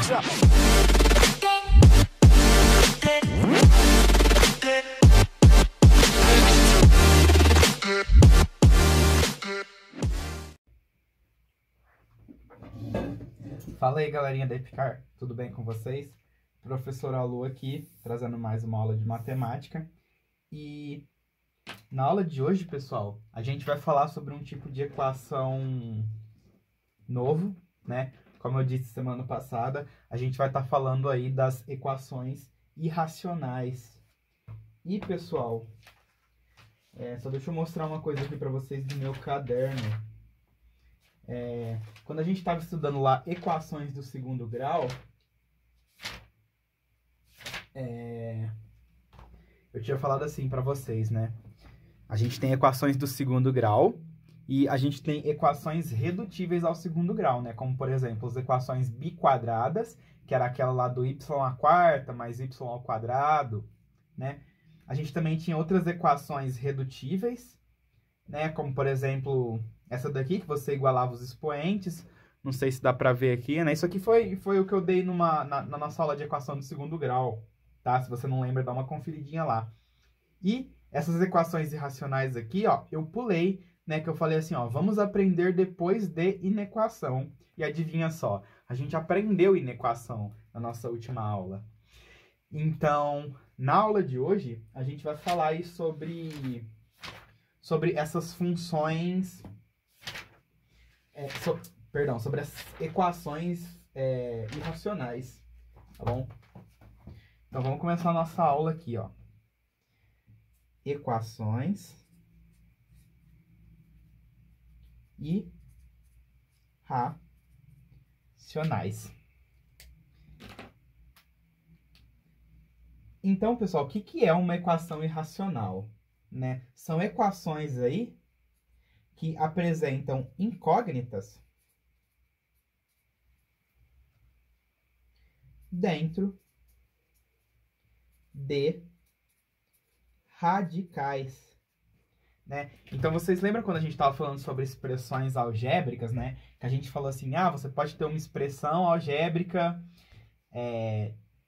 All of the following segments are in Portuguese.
Fala aí, galerinha da Epicar, tudo bem com vocês? Professor Alu aqui, trazendo mais uma aula de matemática. E na aula de hoje, pessoal, a gente vai falar sobre um tipo de equação novo, né? Como eu disse semana passada, a gente vai estar falando aí das equações irracionais. E, pessoal, só deixa eu mostrar uma coisa aqui para vocês do meu caderno. Quando a gente estava estudando lá equações do segundo grau, eu tinha falado assim para vocês, né? A gente tem equações do segundo grau e a gente tem equações redutíveis ao segundo grau, né? Como, por exemplo, as equações biquadradas, que era aquela lá do y à quarta mais y ao quadrado, né? A gente também tinha outras equações redutíveis, né? Como, por exemplo, essa daqui, que você igualava os expoentes. Não sei se dá para ver aqui, né? Isso aqui foi o que eu dei na nossa aula de equação do segundo grau, tá? Se você não lembra, dá uma conferidinha lá. E essas equações irracionais aqui, ó, eu pulei, né? Que eu falei assim, ó, vamos aprender depois de inequação. E adivinha só, a gente aprendeu inequação na nossa última aula. Então, na aula de hoje, a gente vai falar aí sobre essas funções... sobre as equações irracionais, tá bom? Então, vamos começar a nossa aula aqui, ó. Equações irracionais. Então, pessoal, o que é uma equação irracional, né? São equações aí que apresentam incógnitas dentro de radicais, né? Então, vocês lembram quando a gente estava falando sobre expressões algébricas, né? Que a gente falou assim, você pode ter uma expressão algébrica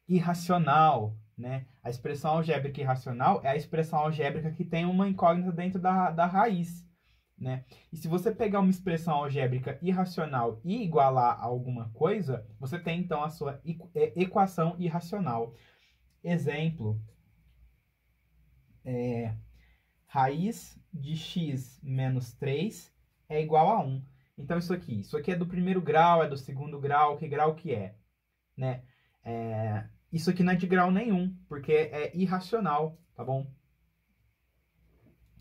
irracional, né? A expressão algébrica irracional é a expressão algébrica que tem uma incógnita dentro da raiz, né? E se você pegar uma expressão algébrica irracional e igualar a alguma coisa, você tem, então, a sua equação irracional. Exemplo, raiz de x menos 3 é igual a 1. Então, isso aqui é do primeiro grau, é do segundo grau, que grau que é, né? Isso aqui não é de grau nenhum, porque é irracional, tá bom?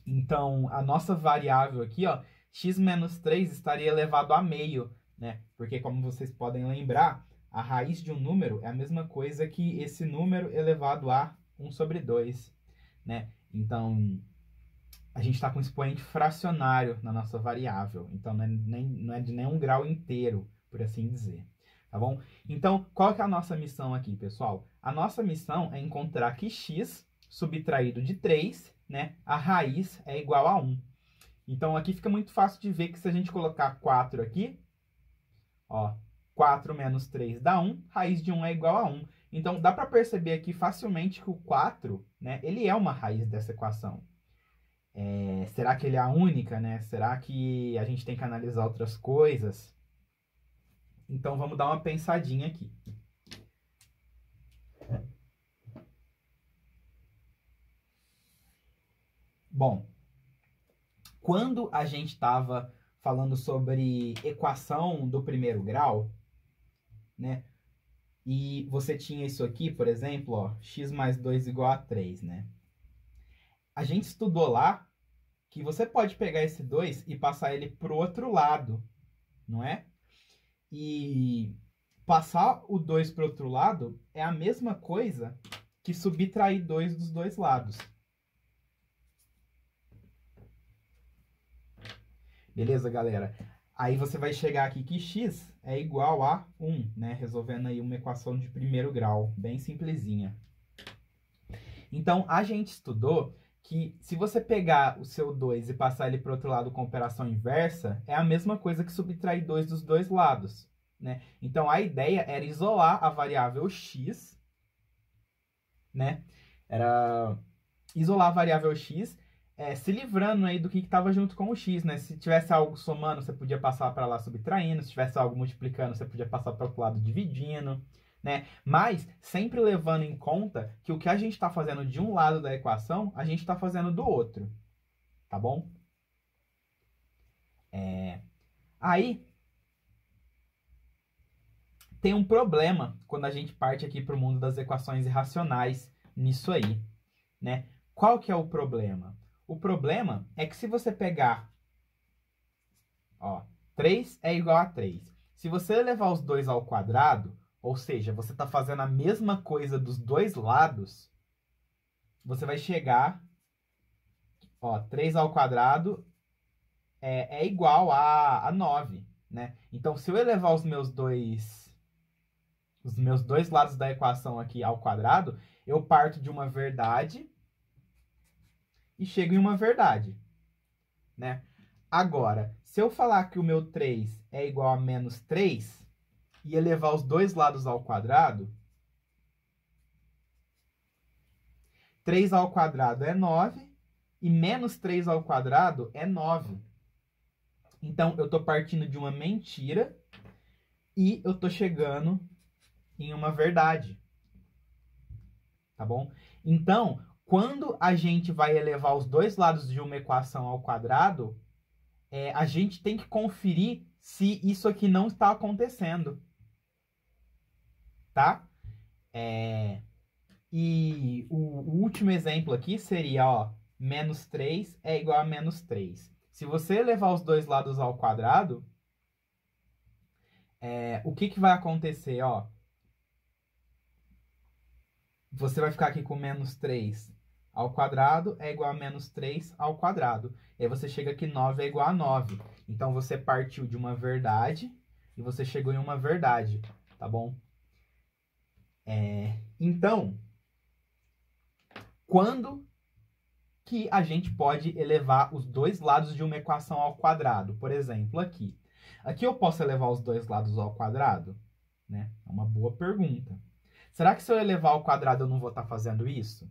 Então, a nossa variável aqui, ó, x menos 3 estaria elevado a meio, né? Porque, como vocês podem lembrar, a raiz de um número é a mesma coisa que esse número elevado a 1 sobre 2, né? Então, a gente está com um expoente fracionário na nossa variável. Então, não é de nenhum grau inteiro, por assim dizer. Tá bom? Então, qual que é a nossa missão aqui, pessoal? A nossa missão é encontrar que x subtraído de 3, né, a raiz é igual a 1. Então, aqui fica muito fácil de ver que se a gente colocar 4 aqui, ó, 4 menos 3 dá 1, raiz de 1 é igual a 1. Então, dá para perceber aqui facilmente que o 4, né, ele é uma raiz dessa equação. Será que ele é a única, né? Será que a gente tem que analisar outras coisas? Então, vamos dar uma pensadinha aqui. Bom, quando a gente estava falando sobre equação do primeiro grau, né? E você tinha isso aqui, por exemplo, ó, x mais 2 igual a 3, né? A gente estudou lá que você pode pegar esse 2 e passar ele para o outro lado, não é? E passar o 2 para o outro lado é a mesma coisa que subtrair 2 dos dois lados. Beleza, galera? Aí você vai chegar aqui que x é igual a 1, né? Resolvendo aí uma equação de primeiro grau, bem simplesinha. Então, a gente estudou que se você pegar o seu 2 e passar ele para o outro lado com operação inversa, é a mesma coisa que subtrair 2 dos dois lados, né? Então, a ideia era isolar a variável x, né? Era isolar a variável x, se livrando aí do que estava junto com o x, né? Se tivesse algo somando, você podia passar para lá subtraindo. Se tivesse algo multiplicando, você podia passar para o lado dividindo, né? Mas sempre levando em conta que o que a gente está fazendo de um lado da equação, a gente está fazendo do outro, tá bom? Aí, tem um problema quando a gente parte aqui para o mundo das equações irracionais nisso aí, né? Qual que é o problema? O problema é que se você pegar, ó, 3 é igual a 3. Se você elevar os dois ao quadrado, ou seja, você está fazendo a mesma coisa dos dois lados, você vai chegar, ó, 3 ao quadrado é igual a 9, né? Então, se eu elevar os meus dois lados da equação aqui ao quadrado, eu parto de uma verdade e chego em uma verdade, né? Agora, se eu falar que o meu 3 é igual a menos 3 e elevar os dois lados ao quadrado, 3 ao quadrado é 9 e menos 3 ao quadrado é 9. Então, eu estou partindo de uma mentira e eu estou chegando em uma verdade. Tá bom? Então, quando a gente vai elevar os dois lados de uma equação ao quadrado, a gente tem que conferir se isso aqui não está acontecendo. Tá? E o último exemplo aqui seria, ó, menos 3 é igual a menos 3. Se você elevar os dois lados ao quadrado, o que vai acontecer? Ó, você vai ficar aqui com menos 3 ao quadrado é igual a menos 3 ao quadrado. E aí você chega aqui, 9 é igual a 9. Então, você partiu de uma verdade e você chegou em uma verdade, tá bom? Então, quando que a gente pode elevar os dois lados de uma equação ao quadrado? Por exemplo, aqui. Aqui eu posso elevar os dois lados ao quadrado? Né? É uma boa pergunta. Será que se eu elevar ao quadrado eu não vou estar fazendo isso?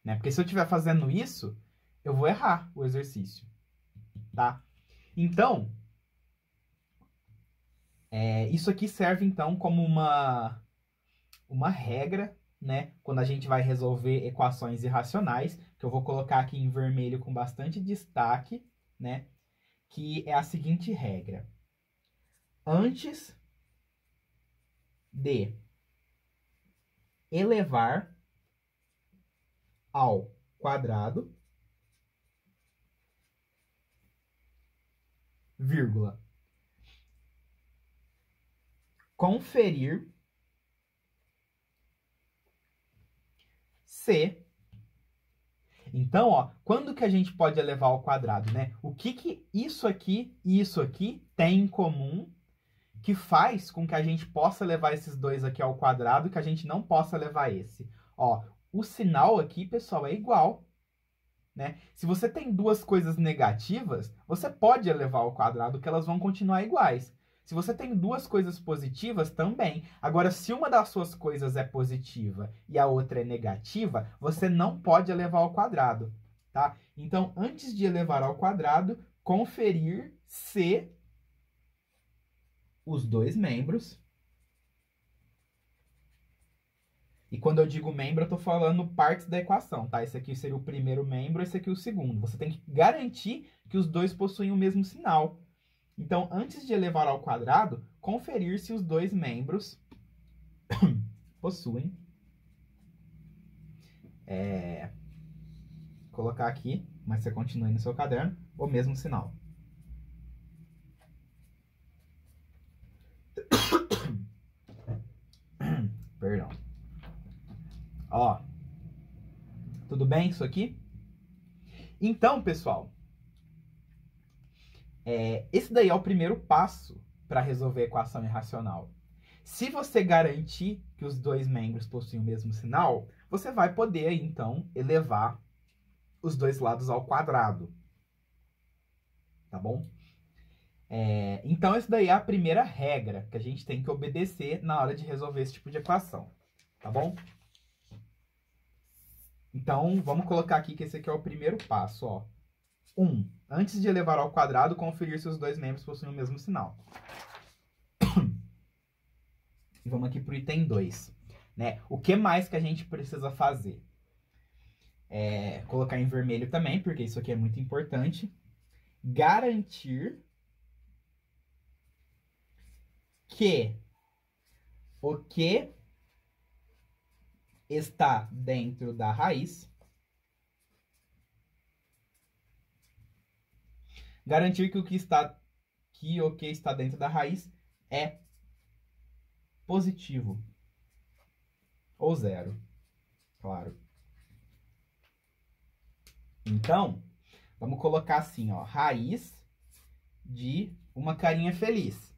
Né? Porque se eu estiver fazendo isso, eu vou errar o exercício. Tá? Então, isso aqui serve então como uma regra, né? Quando a gente vai resolver equações irracionais, que eu vou colocar aqui em vermelho com bastante destaque, né? Que é a seguinte regra. Antes de elevar ao quadrado, vírgula, conferir se... Então, ó, quando que a gente pode elevar ao quadrado, né? O que isso aqui e isso aqui tem em comum que faz com que a gente possa levar esses dois aqui ao quadrado e que a gente não possa levar esse? Ó, o sinal aqui, pessoal, é igual, né? Se você tem duas coisas negativas, você pode elevar ao quadrado que elas vão continuar iguais. Se você tem duas coisas positivas, também. Agora, se uma das suas coisas é positiva e a outra é negativa, você não pode elevar ao quadrado, tá? Então, antes de elevar ao quadrado, conferir se os dois membros... E quando eu digo membro, eu estou falando partes da equação, tá? Esse aqui seria o primeiro membro, esse aqui o segundo. Você tem que garantir que os dois possuem o mesmo sinal. Então, antes de elevar ao quadrado, conferir se os dois membros possuem. Colocar aqui, mas você continua aí no seu caderno, o mesmo sinal. Perdão. Ó, tudo bem isso aqui? Então, pessoal, esse daí é o primeiro passo para resolver a equação irracional. Se você garantir que os dois membros possuem o mesmo sinal, você vai poder, então, elevar os dois lados ao quadrado. Tá bom? Então, isso daí é a primeira regra que a gente tem que obedecer na hora de resolver esse tipo de equação, tá bom? Então, vamos colocar aqui que esse aqui é o primeiro passo, ó. 1. Antes de elevar ao quadrado, conferir se os dois membros possuem o mesmo sinal. E vamos aqui para o item 2. Né? O que mais que a gente precisa fazer? Colocar em vermelho também, porque isso aqui é muito importante. Garantir que o que está dentro da raiz. Garantir que o que está dentro da raiz é positivo. Ou zero, claro. Então, vamos colocar assim, ó, raiz de uma carinha feliz.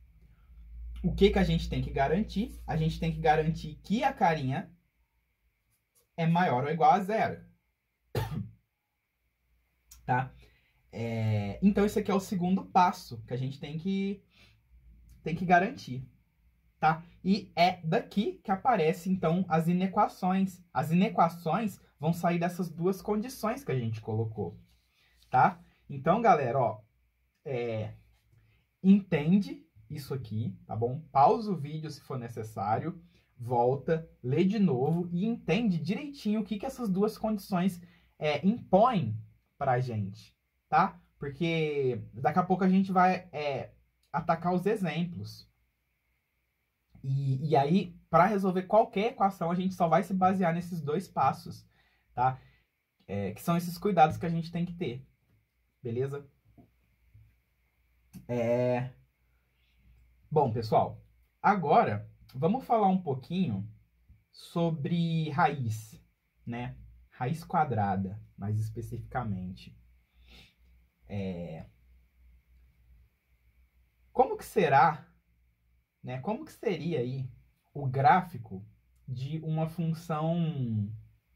O que a gente tem que garantir? A gente tem que garantir que a carinha é maior ou igual a zero. Tá? Então, esse aqui é o segundo passo que a gente tem que garantir. Tá? E é daqui que aparecem, então, as inequações. As inequações vão sair dessas duas condições que a gente colocou. Tá? Então, galera, ó, entende isso aqui, tá bom? Pausa o vídeo se for necessário, volta, lê de novo e entende direitinho o que essas duas condições impõem pra gente, tá? Porque daqui a pouco a gente vai atacar os exemplos. E aí, para resolver qualquer equação, a gente só vai se basear nesses dois passos, tá? Que são esses cuidados que a gente tem que ter, beleza? Bom, pessoal, agora vamos falar um pouquinho sobre raiz, né? Raiz quadrada, mais especificamente. Como que será, né? Como que seria aí o gráfico de uma função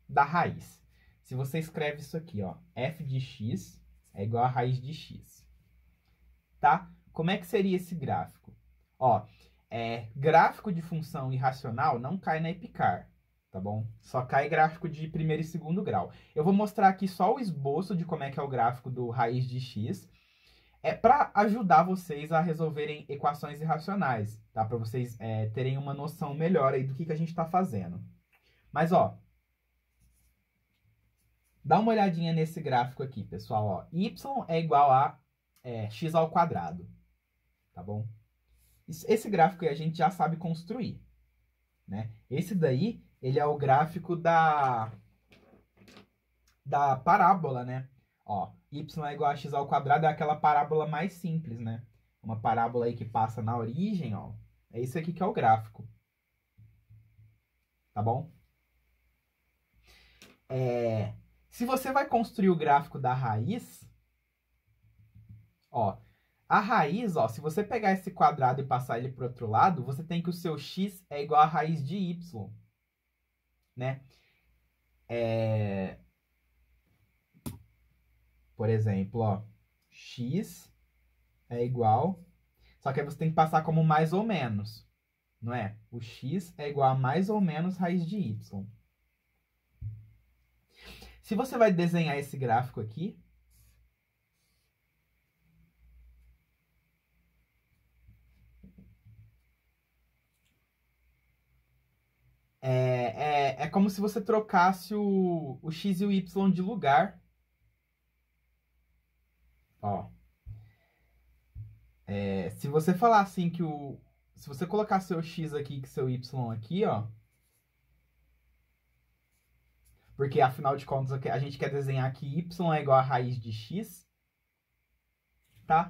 da raiz? Se você escreve isso aqui, ó, f de x é igual a raiz de x, tá? Como é que seria esse gráfico? Ó, gráfico de função irracional não cai na EPICAR, tá bom? Só cai gráfico de primeiro e segundo grau. Eu vou mostrar aqui só o esboço de como é que é o gráfico do raiz de x, para ajudar vocês a resolverem equações irracionais, tá? Para vocês terem uma noção melhor aí do que a gente está fazendo. Mas, ó, dá uma olhadinha nesse gráfico aqui, pessoal, ó. Y é igual a x ao quadrado, tá bom? Esse gráfico aí a gente já sabe construir, né? Esse daí, ele é o gráfico da parábola, né? Ó, y é igual a x ao quadrado é aquela parábola mais simples, né? Uma parábola aí que passa na origem, ó. É isso aqui que é o gráfico. Tá bom? Se você vai construir o gráfico da raiz, ó, a raiz, ó, se você pegar esse quadrado e passar ele para o outro lado, você tem que o seu x é igual a raiz de y, né? Por exemplo, ó, x é igual... Só que aí você tem que passar como mais ou menos, não é? O x é igual a mais ou menos raiz de y. Se você vai desenhar esse gráfico aqui, é como se você trocasse o x e o y de lugar. Ó. Se você falar assim que se você colocar seu x aqui e seu y aqui, ó. Porque, afinal de contas, a gente quer desenhar que y é igual a raiz de x. Tá?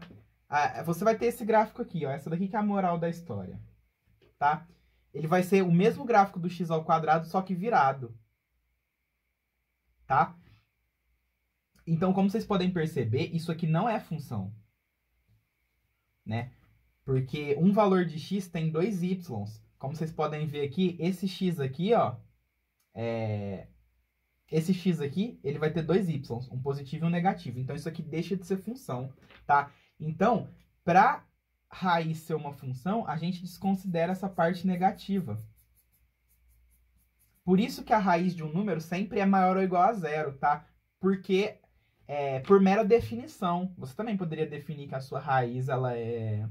Você vai ter esse gráfico aqui, ó. Essa daqui que é a moral da história. Tá? Ele vai ser o mesmo gráfico do x ao quadrado, só que virado. Tá? Então, como vocês podem perceber, isso aqui não é função. Né? Porque um valor de x tem dois y. Como vocês podem ver aqui, esse x aqui, ó, esse x aqui, ele vai ter dois y, um positivo e um negativo. Então, isso aqui deixa de ser função, tá? Então, para raiz ser uma função, a gente desconsidera essa parte negativa. Por isso que a raiz de um número sempre é maior ou igual a zero, tá? Porque, por mera definição, você também poderia definir que a sua raiz ela é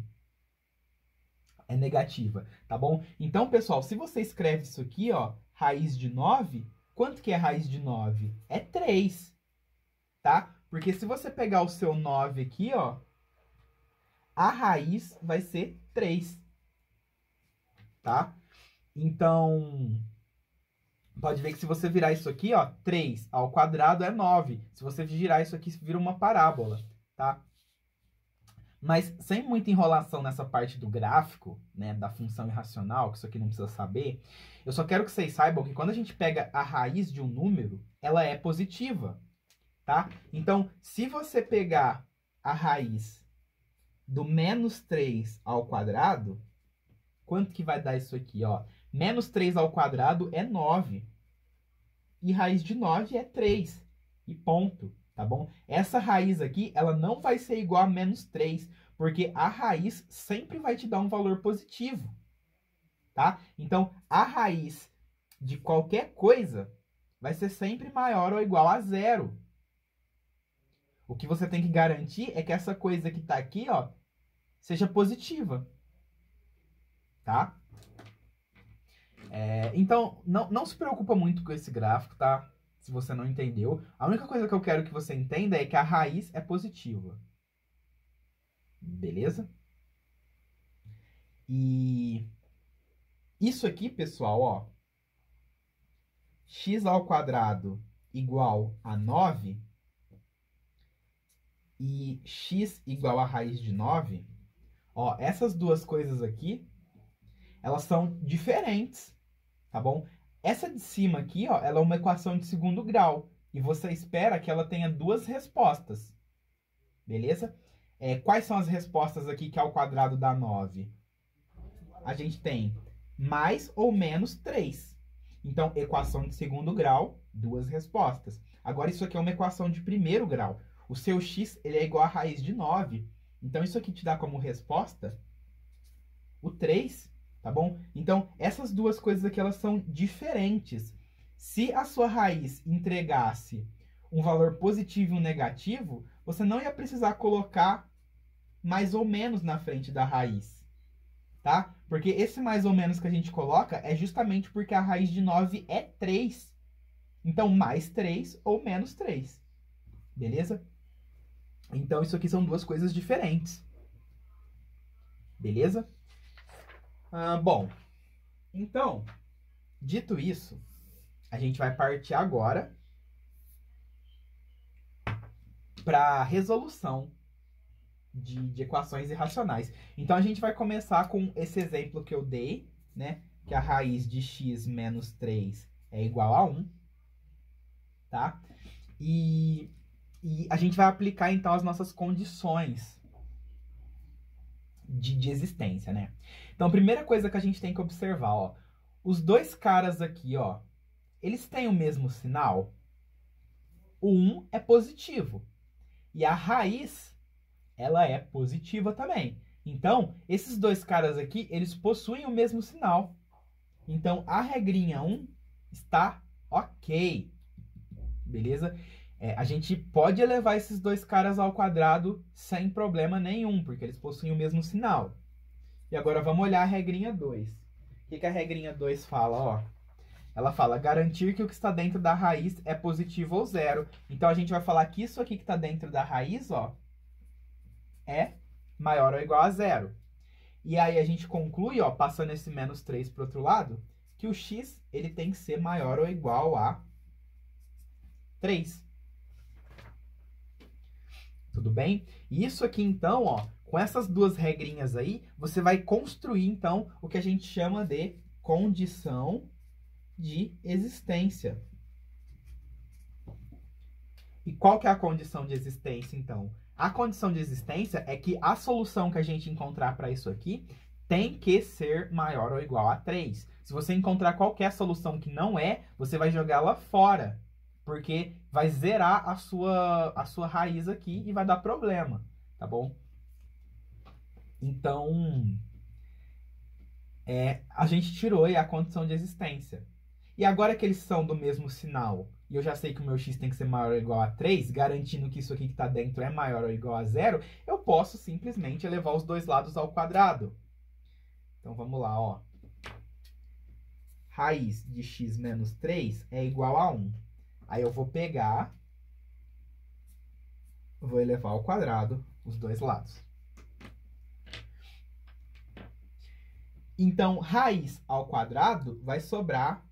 negativa, tá bom? Então, pessoal, se você escreve isso aqui, ó, raiz de 9, quanto que é raiz de 9? É 3, tá? Porque se você pegar o seu 9 aqui, ó, a raiz vai ser 3, tá? Então, pode ver que se você virar isso aqui, ó, 3 ao quadrado é 9. Se você girar isso aqui, vira uma parábola, tá? Mas sem muita enrolação nessa parte do gráfico, né, da função irracional, que isso aqui não precisa saber, eu só quero que vocês saibam que quando a gente pega a raiz de um número, ela é positiva, tá? Então, se você pegar a raiz do menos 3 ao quadrado, quanto que vai dar isso aqui, ó? Menos 3 ao quadrado é 9. E raiz de 9 é 3. E ponto, tá bom? Essa raiz aqui, ela não vai ser igual a menos 3, porque a raiz sempre vai te dar um valor positivo, tá? Então, a raiz de qualquer coisa vai ser sempre maior ou igual a zero. O que você tem que garantir é que essa coisa que tá aqui, ó, seja positiva, tá? Então, não se preocupa muito com esse gráfico, tá? Se você não entendeu. A única coisa que eu quero que você entenda é que a raiz é positiva. Beleza? E isso aqui, pessoal, ó. X ao quadrado igual a 9 e x igual a raiz de 9, ó, essas duas coisas aqui, elas são diferentes, tá bom? Essa de cima aqui, ó, ela é uma equação de segundo grau. E você espera que ela tenha duas respostas. Beleza? Quais são as respostas aqui que ao quadrado dá 9? A gente tem mais ou menos 3. Então, equação de segundo grau, duas respostas. Agora, isso aqui é uma equação de primeiro grau. O seu x ele é igual a raiz de 9. Então, isso aqui te dá como resposta o 3. Tá bom? Então, essas duas coisas aqui, elas são diferentes. Se a sua raiz entregasse um valor positivo e um negativo, você não ia precisar colocar mais ou menos na frente da raiz, tá? Porque esse mais ou menos que a gente coloca é justamente porque a raiz de 9 é 3. Então, mais 3 ou menos 3. Beleza? Então, isso aqui são duas coisas diferentes. Beleza? Bom, então, dito isso, a gente vai partir agora para a resolução de equações irracionais. Então, a gente vai começar com esse exemplo que eu dei, né? Que a raiz de x menos 3 é igual a 1, tá? E a gente vai aplicar, então, as nossas condições de existência, né? Então, a primeira coisa que a gente tem que observar, ó, os dois caras aqui, ó, eles têm o mesmo sinal? O 1 é positivo. E a raiz, ela é positiva também. Então, esses dois caras aqui, eles possuem o mesmo sinal. Então, a regrinha 1 está ok. Beleza? A gente pode elevar esses dois caras ao quadrado sem problema nenhum, porque eles possuem o mesmo sinal. E agora vamos olhar a regrinha 2. O que a regrinha 2 fala? Ó, ela fala garantir que o que está dentro da raiz é positivo ou zero. Então, a gente vai falar que isso aqui que está dentro da raiz, ó, é maior ou igual a zero. E aí a gente conclui, ó, passando esse menos 3 para o outro lado, que o x ele tem que ser maior ou igual a 3. Tudo bem? E isso aqui, então, ó, com essas duas regrinhas aí, você vai construir, então, o que a gente chama de condição de existência. E qual que é a condição de existência, então? A condição de existência é que a solução que a gente encontrar para isso aqui tem que ser maior ou igual a 3. Se você encontrar qualquer solução que não é, você vai jogá-la fora, porque vai zerar a sua raiz aqui e vai dar problema, tá bom? Então, a gente tirou aí a condição de existência. E agora que eles são do mesmo sinal, e eu já sei que o meu x tem que ser maior ou igual a 3, garantindo que isso aqui que está dentro é maior ou igual a 0, eu posso simplesmente elevar os dois lados ao quadrado. Então, vamos lá, ó. Raiz de x menos 3 é igual a 1. Aí eu vou pegar, vou elevar ao quadrado os dois lados. Então, raiz ao quadrado vai sobrar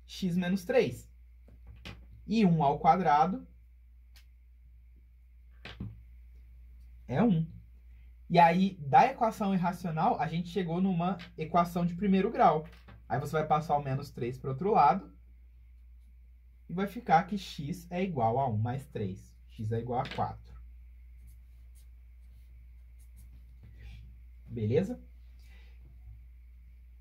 x menos 3. E 1 ao quadrado é 1. E aí, da equação irracional, a gente chegou numa equação de primeiro grau. Aí você vai passar o menos 3 para o outro lado. E vai ficar que x é igual a 1 mais 3. X é igual a 4. Beleza?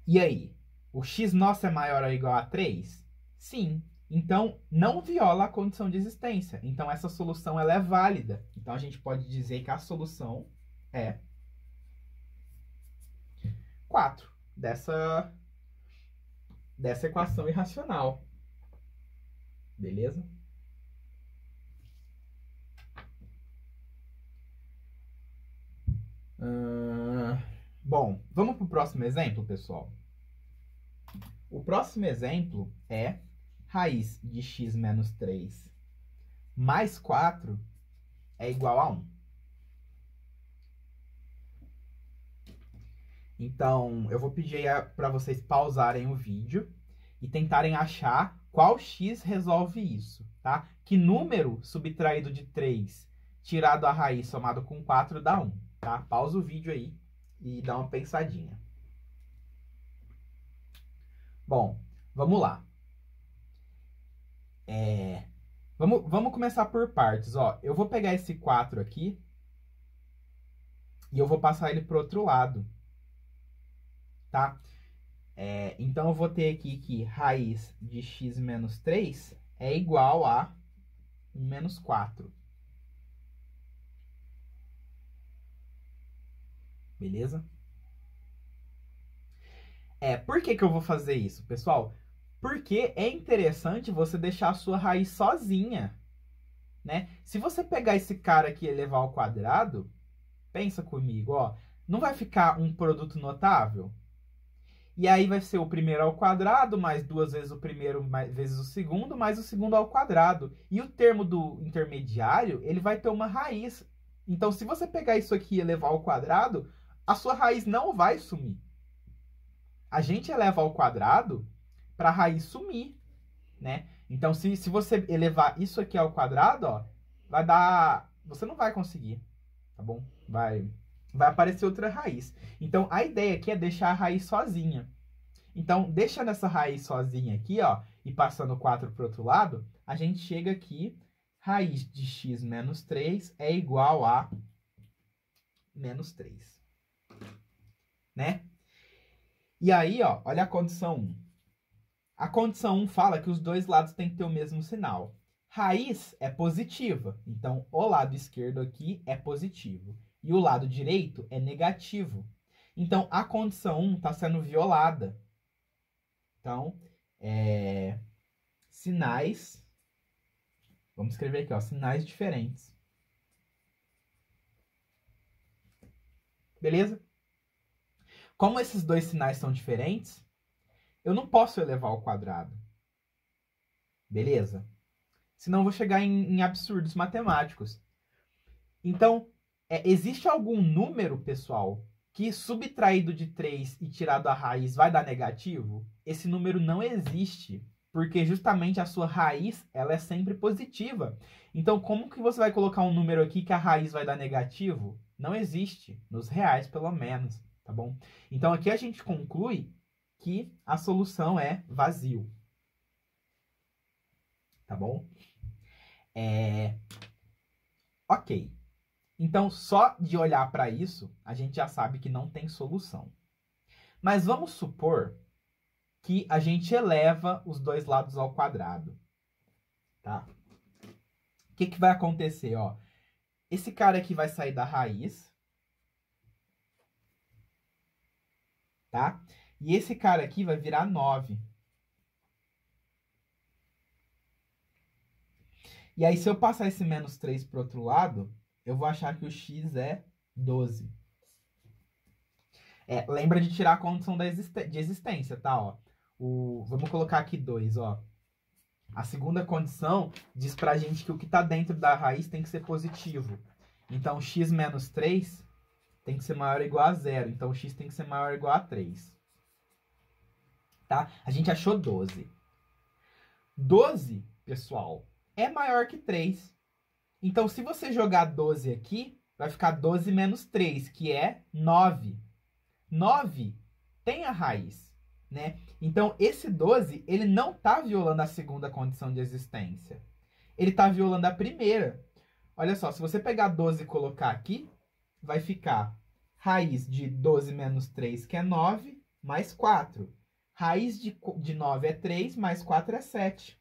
E aí? O x nosso é maior ou igual a 3? Sim. Então, não viola a condição de existência. Então, essa solução ela é válida. Então, a gente pode dizer que a solução é 4 dessa equação irracional. Beleza? Bom, vamos para o próximo exemplo, pessoal. O próximo exemplo é raiz de x menos 3 mais 4 é igual a 1. Então, eu vou pedir para vocês pausarem o vídeo e tentarem achar qual x resolve isso, tá? Que número subtraído de 3 tirado a raiz somado com 4 dá 1, tá? Pausa o vídeo aí e dá uma pensadinha. Bom, vamos lá. Vamos começar por partes, ó. Eu vou pegar esse 4 aqui e eu vou passar ele para o outro lado, tá? Então, eu vou ter aqui que raiz de x menos 3 é igual a 1 menos 4. Beleza? Por que eu vou fazer isso, pessoal? Porque é interessante você deixar a sua raiz sozinha, né? Se você pegar esse cara aqui e elevar ao quadrado, pensa comigo, ó, não vai ficar um produto notável? E aí vai ser o primeiro ao quadrado, mais 2 vezes o primeiro, mais vezes o segundo, mais o segundo ao quadrado. E o termo do intermediário, ele vai ter uma raiz. Então, se você pegar isso aqui e elevar ao quadrado, a sua raiz não vai sumir. A gente eleva ao quadrado para a raiz sumir, né? Então, se você elevar isso aqui ao quadrado, ó, vai dar... Você não vai conseguir, tá bom? Vai aparecer outra raiz. Então, a ideia aqui é deixar a raiz sozinha. Então, deixando essa raiz sozinha aqui, ó, e passando 4 para o outro lado, a gente chega aqui, raiz de x menos 3 é igual a menos 3. Né? E aí, ó, olha a condição 1. A condição 1 fala que os dois lados têm que ter o mesmo sinal. Raiz é positiva, então o lado esquerdo aqui é positivo. E o lado direito é negativo. Então, a condição 1 está sendo violada. Então, sinais... Vamos escrever aqui, ó, sinais diferentes. Beleza? Como esses dois sinais são diferentes, eu não posso elevar ao quadrado. Beleza? Senão eu vou chegar em absurdos matemáticos. Então, existe algum número, pessoal, que subtraído de 3 e tirado a raiz vai dar negativo? Esse número não existe, porque justamente a sua raiz ela é sempre positiva. Então, como que você vai colocar um número aqui que a raiz vai dar negativo? Não existe, nos reais pelo menos, tá bom? Então, aqui a gente conclui que a solução é vazio. Tá bom? Ok. Então, só de olhar para isso, a gente já sabe que não tem solução. Mas vamos supor que a gente eleva os dois lados ao quadrado. Tá? O que vai acontecer? Ó? Esse cara aqui vai sair da raiz. tá? E esse cara aqui vai virar 9. E aí, se eu passar esse menos 3 para o outro lado, eu vou achar que o x é 12. Lembra de tirar a condição de existência, tá? Ó, vamos colocar aqui 2, ó. A segunda condição diz pra gente que o que está dentro da raiz tem que ser positivo. Então, x menos 3 tem que ser maior ou igual a 0. Então, o x tem que ser maior ou igual a 3. Tá? A gente achou 12. 12, pessoal, é maior que 3. Então, se você jogar 12 aqui, vai ficar 12 menos 3, que é 9. 9 tem a raiz, né? Então, esse 12, ele não está violando a segunda condição de existência. Ele está violando a primeira. Olha só, se você pegar 12 e colocar aqui, vai ficar raiz de 12 menos 3, que é 9, mais 4. Raiz de 9 é 3, mais 4 é 7.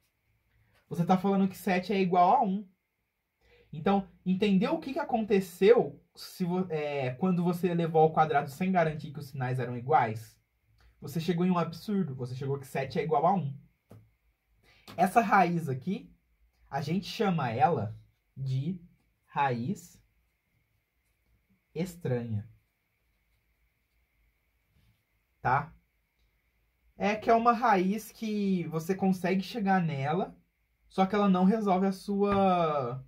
Você está falando que 7 é igual a 1. Então, entendeu o que aconteceu quando você elevou ao quadrado sem garantir que os sinais eram iguais? Você chegou em um absurdo. Você chegou que 7 é igual a 1. Essa raiz aqui, a gente chama ela de raiz estranha. Tá? Que é uma raiz que você consegue chegar nela, só que ela não resolve a sua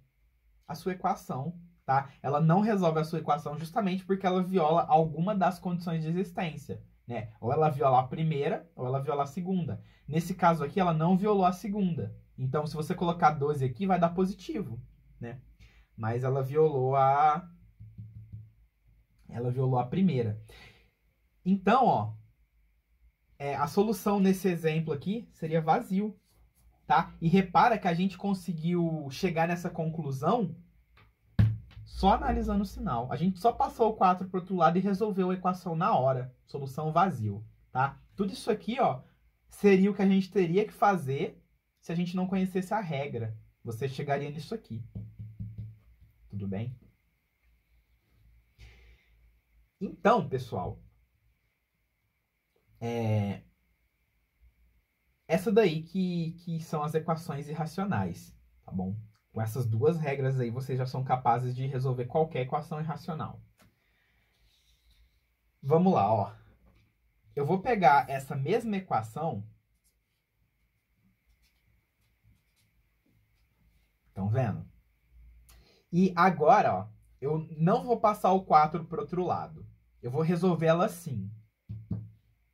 equação, tá? Ela não resolve a sua equação justamente porque ela viola alguma das condições de existência, né? Ou ela viola a primeira, ou ela viola a segunda. Nesse caso aqui, ela não violou a segunda. Então, se você colocar 12 aqui, vai dar positivo, né? Mas ela violou a primeira. Então, ó, a solução nesse exemplo aqui seria vazio, tá? E repara que a gente conseguiu chegar nessa conclusão só analisando o sinal. A gente só passou o 4 para o outro lado e resolveu a equação na hora. Solução vazio, tá? Tudo isso aqui, ó, seria o que a gente teria que fazer se a gente não conhecesse a regra. Você chegaria nisso aqui. Tudo bem? Então, pessoal, essa daí que são as equações irracionais, tá bom? Com essas duas regras aí, vocês já são capazes de resolver qualquer equação irracional. Vamos lá, ó. Eu vou pegar essa mesma equação. Estão vendo? E agora, ó, eu não vou passar o 4 para o outro lado. Eu vou resolver ela assim,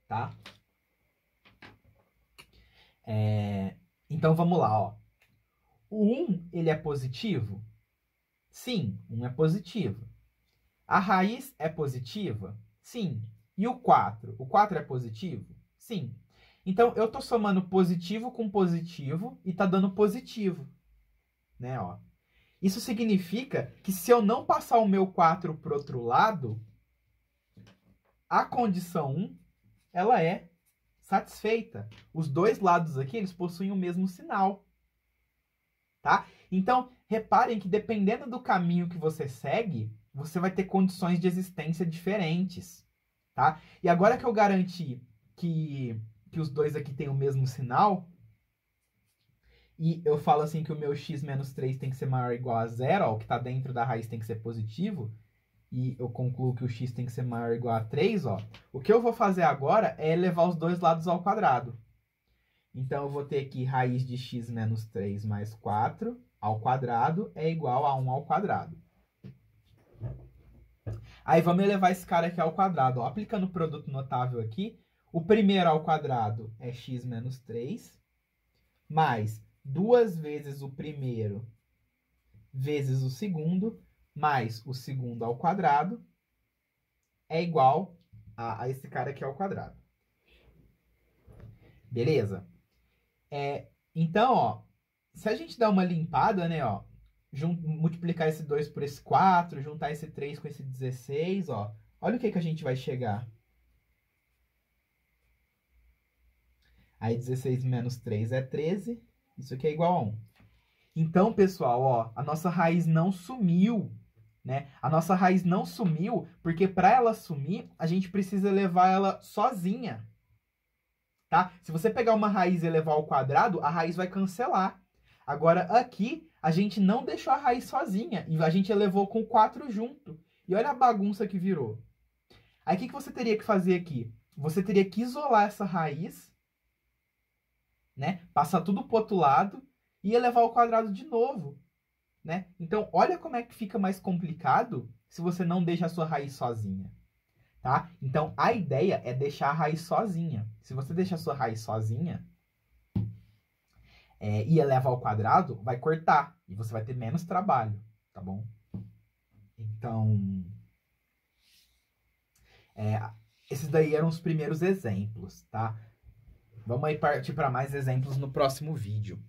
tá? Então, vamos lá, ó. O 1, ele é positivo? Sim, 1 é positivo. A raiz é positiva? Sim. E o 4? O 4 é positivo? Sim. Então, eu estou somando positivo com positivo e está dando positivo, né, ó. Isso significa que se eu não passar o meu 4 para o outro lado, a condição 1, ela é satisfeita. Os dois lados aqui, eles possuem o mesmo sinal. Tá? Então, reparem que dependendo do caminho que você segue, você vai ter condições de existência diferentes. Tá? E agora que eu garanti que os dois aqui têm o mesmo sinal, e eu falo assim que o meu x menos 3 tem que ser maior ou igual a 0, ó, o que está dentro da raiz tem que ser positivo, e eu concluo que o x tem que ser maior ou igual a 3, ó, o que eu vou fazer agora é elevar os dois lados ao quadrado. Então, eu vou ter aqui raiz de x menos 3 mais 4 ao quadrado é igual a 1 ao quadrado. Aí, vamos elevar esse cara aqui ao quadrado. Ó. Aplicando o produto notável aqui, o primeiro ao quadrado é x menos 3, mais 2 vezes o primeiro vezes o segundo, mais o segundo ao quadrado, é igual a esse cara aqui ao quadrado. Beleza? Então, ó, se a gente dar uma limpada, né, ó, multiplicar esse 2 por esse 4, juntar esse 3 com esse 16, ó, olha o que a gente vai chegar. Aí 16 menos 3 é 13, isso aqui é igual a 1. Então, pessoal, ó, a nossa raiz não sumiu. né? A nossa raiz não sumiu, porque para ela sumir, a gente precisa elevar ela sozinha, tá? Se você pegar uma raiz e elevar ao quadrado, a raiz vai cancelar. Agora, aqui, a gente não deixou a raiz sozinha, e a gente elevou com 4 junto. E olha a bagunça que virou. Aí, o que você teria que fazer aqui? Você teria que isolar essa raiz, né? Passar tudo pro outro lado e elevar ao quadrado de novo, né? Então, olha como é que fica mais complicado se você não deixa a sua raiz sozinha, tá? Então, a ideia é deixar a raiz sozinha. Se você deixar a sua raiz sozinha e eleva ao quadrado, vai cortar e você vai ter menos trabalho, tá bom? Então, esses daí eram os primeiros exemplos, tá? Vamos aí partir para mais exemplos no próximo vídeo.